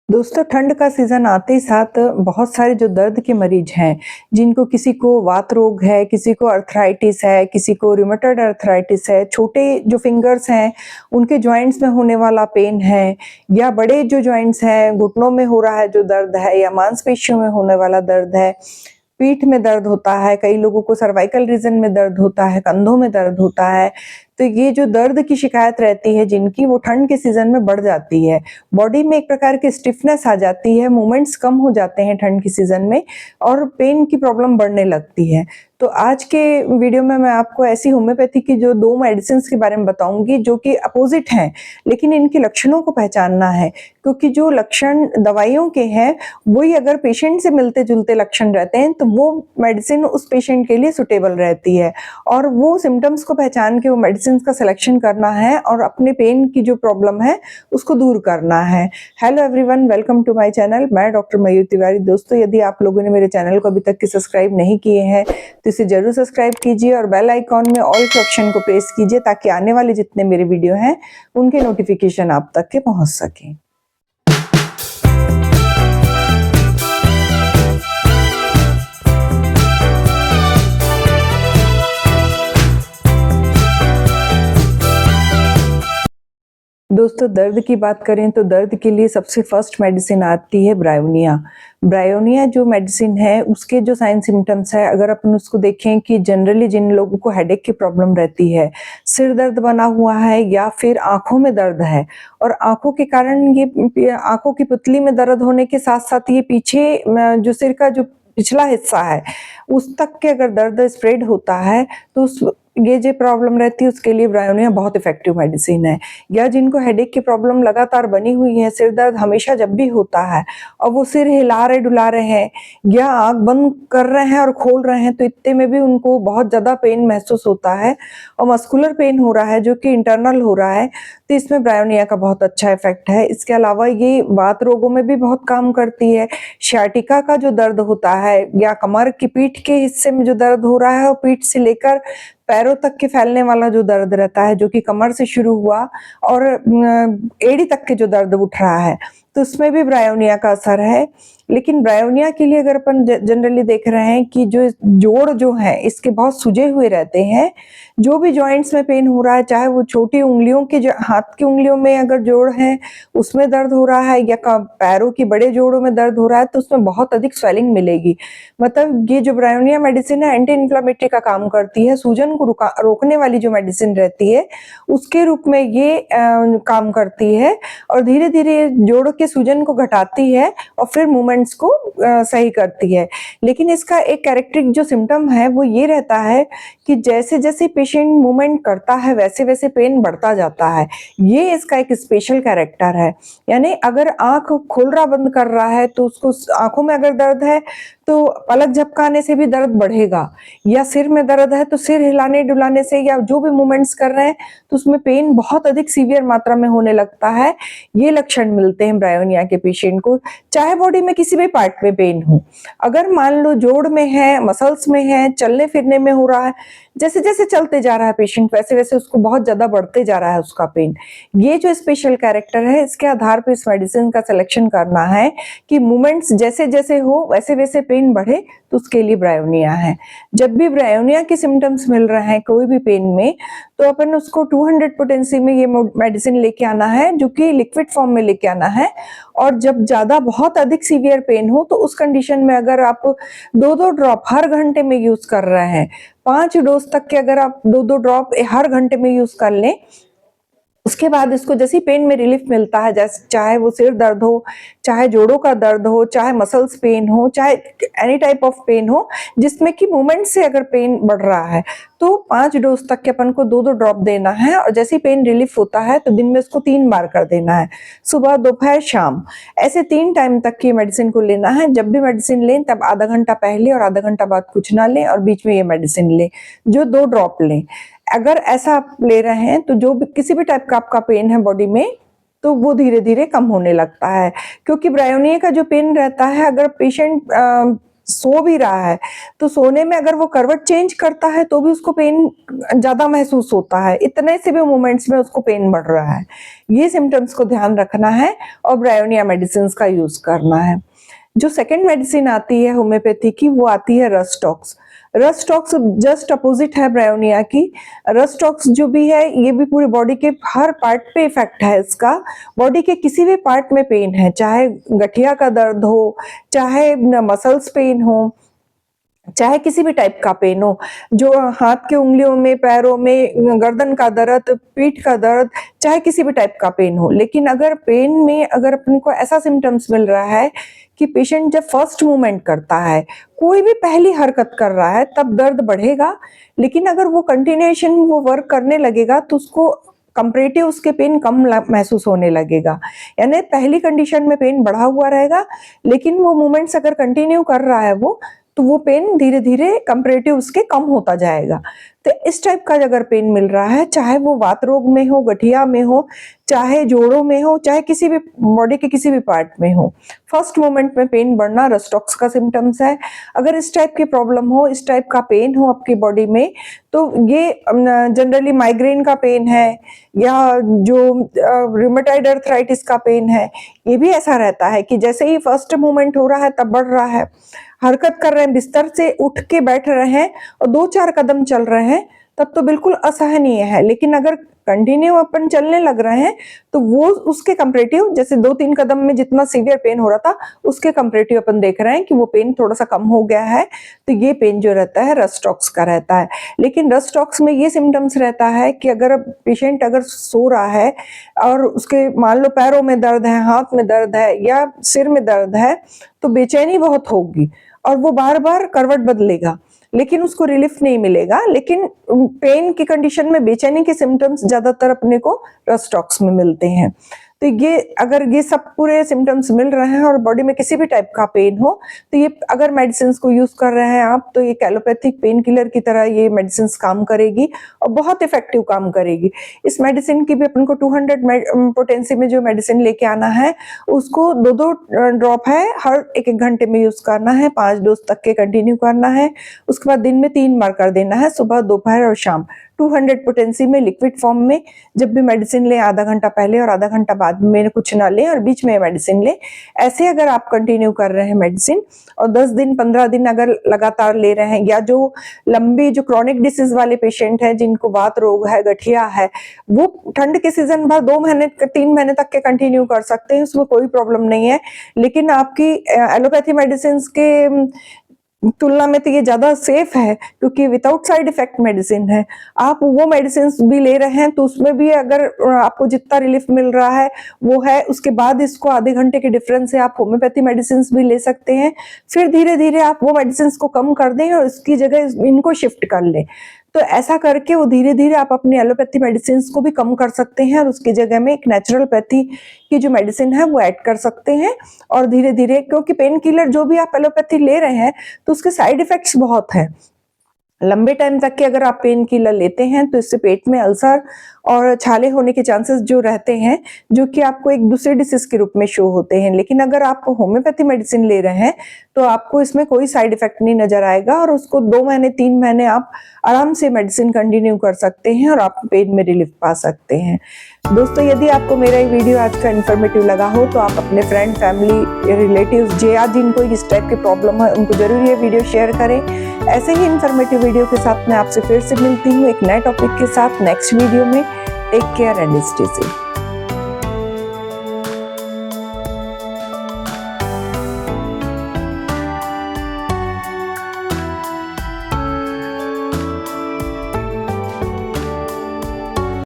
दोस्तों ठंड का सीज़न आते ही साथ बहुत सारे जो दर्द के मरीज हैं, जिनको किसी को वात रोग है, किसी को अर्थराइटिस है, किसी को रूमेटॉइड अर्थराइटिस है, छोटे जो फिंगर्स हैं, उनके जॉइंट्स में होने वाला पेन है या बड़े जो जॉइंट्स हैं, घुटनों में हो रहा है जो दर्द है या मांसपेशियों में होने वाला दर्द है, पीठ में दर्द होता है, कई लोगों को सर्वाइकल रीजन में दर्द होता है, कंधों में दर्द होता है। तो ये जो दर्द की शिकायत रहती है जिनकी, वो ठंड के सीज़न में बढ़ जाती है। बॉडी में एक प्रकार की स्टिफनेस आ जाती है, मूवमेंट्स कम हो जाते हैं ठंड के सीज़न में और पेन की प्रॉब्लम बढ़ने लगती है। तो आज के वीडियो में मैं आपको ऐसी होम्योपैथी की जो 2 मेडिसिन्स के बारे में बताऊँगी जो कि अपोज़िट हैं, लेकिन इनके लक्षणों को पहचानना है, क्योंकि जो लक्षण दवाइयों के हैं, वही अगर पेशेंट से मिलते-जुलते लक्षण रहते हैं, तो वो मेडिसिन उस पेशेंट के लिए सूटेबल रहती है और वो सिम्पटम्स को पहचान के वो मेडिसिन का सिलेक्शन करना है और अपने पेन की जो प्रॉब्लम है, उसको दूर करना है। Hello everyone, welcome to my channel. मैं डॉक्टर मयूर तिवारी। दोस्तों, यदि आप लोगों ने मेरे चैनल को अभी तक के सब्सक्राइब नहीं किए हैं, तो इसे ज़रूर सब्सक्राइब कीजिए और बेल आइकॉन में ऑल के ऑप्शन को प्रेस कीजिए ताकि आने वाले जितने मेरे वीडियो हैं, उनके नोटिफिकेशन आप तक के पहुँच सकें। दोस्तों, दर्द की बात करें तो दर्द के लिए सबसे फर्स्ट मेडिसिन आती है ब्रायोनिया। ब्रायोनिया जो मेडिसिन है, उसके जो साइन सिम्टम्स है, अगर अपन उसको देखें कि जनरली जिन लोगों को हेडेक की प्रॉब्लम रहती है, सिर दर्द बना हुआ है या फिर आँखों में दर्द है और आँखों के कारण ये आँखों की पुतली में दर्द होने के साथ-साथ ये पीछे जो सिर का जो पिछला हिस्सा है, उस तक के अगर दर्द स्प्रेड होता है, तो उस ये जो प्रॉब्लम रहती है उसके लिए ब्रायोनिया बहुत इफ़ेक्टिव मेडिसिन है। या जिनको हेडेक की प्रॉब्लम लगातार बनी हुई है, सिर दर्द हमेशा जब भी होता है और वो सिर हिला रहे डुला रहे हैं या आँख बंद कर रहे हैं और खोल रहे हैं, तो इतने में भी उनको बहुत ज़्यादा पेन महसूस होता है और मस्कुलर पेन हो रहा है जो कि इंटरनल हो रहा है, तो इसमें ब्रायोनिया का बहुत अच्छा इफ़ेक्ट है। इसके अलावा ये वात रोगों में भी बहुत काम करती है। sciatica का जो दर्द होता है या कमर की पीठ के हिस्से में जो दर्द हो रहा है और पीठ से लेकर पैरों तक के फैलने वाला जो दर्द रहता है, जो कि कमर से शुरू हुआ और एड़ी तक के जो दर्द उठ रहा है, तो उसमें भी ब्रायोनिया का असर है। लेकिन ब्रायोनिया के लिए अगर अपन जनरली देख रहे हैं कि जो जोड़ जो है इसके बहुत सूजे हुए रहते हैं, जो भी जॉइंट्स में पेन हो रहा है, चाहे वो छोटी उंगलियों के जो हाथ की उंगलियों में अगर जोड़ है उसमें दर्द हो रहा है या पैरों की बड़े जोड़ों में दर्द हो रहा है, तो उसमें बहुत अधिक स्वेलिंग मिलेगी। मतलब ये जो ब्रायोनिया मेडिसिन है, एंटी इन्फ्लेमेटरी का काम करती है, सूजन को रोकने वाली जो मेडिसिन रहती है, उसके रूप में ये काम करती है और धीरे-धीरे जोड़ों के सूजन को घटाती है और फिर मूवमेंट्स को सही करती है। लेकिन इसका एक कैरेक्टरिस्टिक जो सिम्पटम है, वो ये रहता है कि जैसे-जैसे पेशेंट मूवमेंट करता है, वैसे-वैसे पेन बढ़ता जाता है। ये इसका एक स्पेशल कैरेक्टर है। यानी अगर आँख खोल रहा बंद कर रहा है, तो उसको आँखों में अगर दर्द है, तो पलक झपकाने से भी दर्द बढ़ेगा या सिर में दर्द है, तो सिर हिलाने-डुलाने से या जो भी मूवमेंट्स कर रहे हैं, तो उसमें पेन बहुत अधिक सीवियर मात्रा में होने लगता है। ये लक्षण मिलते हैं ब्रायोनिया के पेशेंट को, चाहे बॉडी में किसी भी पार्ट में पेन हो। अगर मान लो जोड़ में है, मसल्स में है, चलने-फिरने में हो रहा है, जैसे-जैसे चलते जा रहा है पेशेंट, वैसे-वैसे उसको बहुत ज़्यादा बढ़ते जा रहा है उसका पेन। ये जो स्पेशल कैरेक्टर है, इसके आधार पे इस मेडिसिन का सिलेक्शन करना है कि मूवमेंट्स जैसे-जैसे हो, वैसे-वैसे पेन बढ़े, तो उसके लिए ब्रायोनिया है। जब भी ब्रायोनिया के सिम्पटम्स मिल रहे हैं कोई भी पेन में, तो अपन उसको 200 पोटेंसी में ये मेडिसिन लेके आना है, जो कि लिक्विड फॉर्म में लेके आना है और जब ज़्यादा बहुत अधिक सीवियर पेन हो, तो उस कंडीशन में अगर आप 2-2 ड्रॉप हर घंटे में यूज़ कर रहे हैं, 5 डोज़ तक के अगर आप 2-2 ड्रॉप हर घंटे में यूज़ कर लें, उसके बाद इसको जैसे ही पेन में रिलीफ मिलता है, जैसे चाहे वो सिर दर्द हो, चाहे जोड़ों का दर्द हो, चाहे मसल्स पेन हो, चाहे एनी टाइप ऑफ पेन हो, जिसमें कि मूवमेंट से अगर पेन बढ़ रहा है, तो 5 डोज़ तक के अपन को 2-2 ड्रॉप देना है और जैसे ही पेन रिलीफ होता है, तो दिन में इसको 3 बार कर देना है। सुबह, दोपहर, शाम, ऐसे 3 टाइम तक की मेडिसिन को लेना है। जब भी मेडिसिन लें, तब आधा घंटा पहले और आधा घंटा बाद कुछ ना लें और बीच में ये मेडिसिन लें, जो 2 ड्रॉप लें। अगर ऐसा आप ले रहे हैं, तो जो भी किसी भी टाइप का आपका पेन है बॉडी में, तो वो धीरे-धीरे कम होने लगता है। क्योंकि ब्रायोनिया का जो पेन रहता है, अगर पेशेंट सो भी रहा है तो सोने में अगर वो करवट चेंज करता है तो भी उसको पेन ज्यादा महसूस होता है, इतने से भी मोमेंट्स में उसको पेन बढ़ रहा है। ये सिम्टम्स को ध्यान रखना है और ब्रायोनिया मेडिसिन का यूज करना है। जो सेकेंड मेडिसिन आती है होम्योपैथी की, वो आती है रस्टॉक्स। रस्टॉक्स जस्ट अपोजिट है ब्रायोनिया की। रस्टॉक्स जो भी है ये भी पूरे बॉडी के हर पार्ट पे इफेक्ट है इसका। बॉडी के किसी भी पार्ट में पेन है, चाहे गठिया का दर्द हो, चाहे मसल्स पेन हो, चाहे किसी भी टाइप का पेन हो, जो हाथ के उंगलियों में, पैरों में, गर्दन का दर्द, पीठ का दर्द, चाहे किसी भी टाइप का पेन हो। लेकिन अगर पेन में अगर अपन को ऐसा सिम्टम्स मिल रहा है कि पेशेंट जब फर्स्ट मूवमेंट करता है, कोई भी पहली हरकत कर रहा है, तब दर्द बढ़ेगा। लेकिन अगर वो कंटिन्यूएशन वो वर्क करने लगेगा तो उसको कंपैरेटिव उसके पेन कम महसूस होने लगेगा। यानी पहली कंडीशन में पेन बढ़ा हुआ रहेगा, लेकिन वो मूवमेंट्स अगर कंटिन्यू कर रहा है तो वो पेन धीरे धीरे कंपैरेटिव उसके कम होता जाएगा। तो इस टाइप का अगर पेन मिल रहा है, चाहे वो वात रोग में हो, गठिया में हो, चाहे जोड़ों में हो, चाहे किसी भी बॉडी के किसी भी पार्ट में हो, फर्स्ट मोमेंट में पेन बढ़ना रस्टॉक्स का सिम्टम्स है। अगर इस टाइप की प्रॉब्लम हो, इस टाइप का पेन हो आपकी बॉडी में, तो ये जनरली माइग्रेन का पेन है या जो रूमेटॉइड अर्थराइटिस का पेन है, ये भी ऐसा रहता है कि जैसे ही फर्स्ट मूवमेंट हो रहा है तब बढ़ रहा है, हरकत कर रहे हैं, बिस्तर से उठ के बैठ रहे हैं और 2-4 कदम चल रहे हैं, तब तो बिल्कुल असहनीय है। लेकिन अगर कंटिन्यू अपन चलने लग रहे हैं तो वो उसके कंपैरेटिव, जैसे 2-3 कदम में जितना सीवियर पेन हो रहा था उसके कंपैरेटिव अपन देख रहे हैं कि वो पेन थोड़ा सा कम हो गया है। तो ये पेन जो रहता है रस्टॉक्स का रहता है। लेकिन रस्टॉक्स में ये सिम्टम्स रहता है कि अगर पेशेंट अगर सो रहा है और उसके मान लो पैरों में दर्द है, हाथ में दर्द है या सिर में दर्द है, तो बेचैनी बहुत होगी और वो बार बार करवट बदलेगा, लेकिन उसको रिलीफ नहीं मिलेगा। लेकिन पेन की कंडीशन में बेचैनी के सिम्टम्स ज्यादातर अपने को रस्टॉक्स में मिलते हैं। तो ये अगर ये सब पूरे सिम्टम्स मिल रहे हैं और बॉडी में किसी भी टाइप का पेन हो, तो ये अगर मेडिसिन को यूज कर रहे हैं आप, तो ये एलोपैथिक पेन किलर की तरह ये मेडिसिन काम करेगी और बहुत इफेक्टिव काम करेगी। इस मेडिसिन की भी अपन को 200 पोटेंसी में जो मेडिसिन लेके आना है, उसको 2-2 ड्रॉप है, हर 1-1 घंटे में यूज करना है, 5 डोज तक के कंटिन्यू करना है। उसके बाद दिन में 3 बार कर देना है, सुबह, दोपहर और शाम। 200 पोटेंसी में लिक्विड फॉर्म में जब भी मेडिसिन लें, आधा घंटा पहले और आधा घंटा बाद में कुछ ना लें और बीच में मेडिसिन लें। ऐसे अगर आप कंटिन्यू कर रहे हैं मेडिसिन और 10 दिन 15 दिन अगर लगातार ले रहे हैं, या जो लंबी जो क्रॉनिक डिसीज वाले पेशेंट हैं जिनको वात रोग है, गठिया है, वो ठंड के सीजन भर 2 महीने 3 महीने तक के कंटिन्यू कर सकते हैं, उसमें कोई प्रॉब्लम नहीं है। लेकिन आपकी एलोपैथी मेडिसिन के तुलना में तो ये ज्यादा सेफ है, क्योंकि विदाउट साइड इफेक्ट मेडिसिन है। आप वो मेडिसिन भी ले रहे हैं तो उसमें भी अगर आपको जितना रिलीफ मिल रहा है वो है, उसके बाद इसको आधे घंटे के डिफरेंस से आप होम्योपैथी मेडिसिन भी ले सकते हैं। फिर धीरे धीरे आप वो मेडिसिन को कम कर दें और इसकी जगह इनको शिफ्ट कर लें। तो ऐसा करके वो धीरे धीरे आप अपनी एलोपैथी मेडिसिन को भी कम कर सकते हैं और उसकी जगह में एक नेचुरोपैथी की जो मेडिसिन है वो ऐड कर सकते हैं। और धीरे धीरे, क्योंकि पेन किलर जो भी आप एलोपैथी ले रहे हैं तो उसके साइड इफेक्ट्स बहुत हैं। लंबे टाइम तक के अगर आप पेन किलर लेते हैं तो इससे पेट में अल्सर और छाले होने के चांसेस जो रहते हैं, जो कि आपको एक दूसरे डिसीज के रूप में शो होते हैं। लेकिन अगर आप होम्योपैथी मेडिसिन ले रहे हैं तो आपको इसमें कोई साइड इफेक्ट नहीं नजर आएगा और उसको 2 महीने 3 महीने आप आराम से मेडिसिन कंटिन्यू कर सकते हैं और आप पेन में रिलीफ पा सकते हैं। दोस्तों, यदि आपको मेरा ये वीडियो आज का इन्फॉर्मेटिव लगा हो तो आप अपने फ्रेंड, फैमिली, रिलेटिव्स या जिनको इस टाइप की प्रॉब्लम है उनको जरूर ये वीडियो शेयर करें। ऐसे ही इन्फॉर्मेटिव वीडियो के साथ मैं आपसे फिर से मिलती हूँ एक नए टॉपिक के साथ नेक्स्ट वीडियो में। Take care and stay safe.